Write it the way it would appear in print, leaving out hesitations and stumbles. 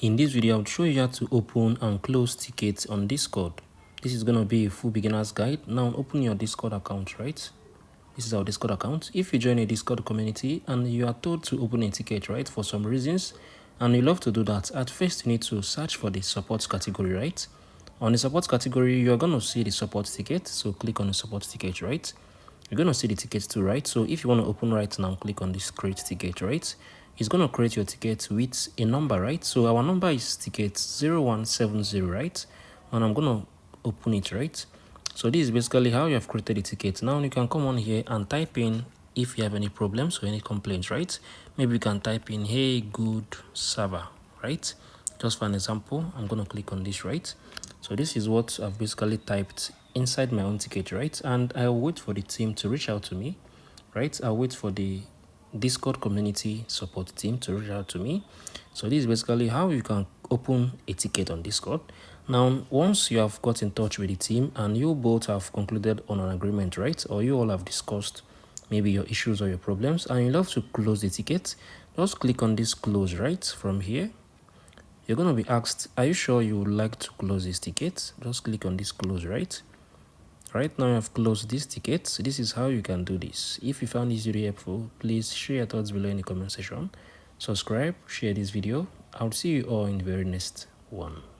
In this video, I'll show you how to open and close tickets on Discord. This is going to be a full beginner's guide. Now open your Discord account, right? This is our Discord account. If you join a Discord community and you are told to open a ticket, right, for some reasons, and you love to do that, at first you need to search for the support category, right? On the support category, you're going to see the support ticket. So click on the support ticket, right? You're going to see the tickets too, right? So if you want to open right now, click on this create ticket, right? It's going to create your ticket with a number, right? So our number is ticket 0170, right? And I'm going to open it, right? So this is basically how you have created the ticket. Now you can come on here and type in if you have any problems or any complaints, right? Maybe you can type in, hey, good server, right? Just for an example, I'm going to click on this, right? So this is what I've basically typed inside my own ticket, right? And I'll wait for the team to reach out to me, right? I'll wait for the Discord community support team to reach out to me. So this is basically how you can open a ticket on Discord. Now, once you have got in touch with the team and you both have concluded on an agreement, right? Or you all have discussed maybe your issues or your problems and you love to close the ticket, just click on this close, right? From here, you're going to be asked, are you sure you would like to close this ticket? Just click on this close, right? Right now I've closed this ticket. So this is how you can do this. If you found this video helpful, please share your thoughts below in the comment section. Subscribe, share this video. I'll see you all in the very next one.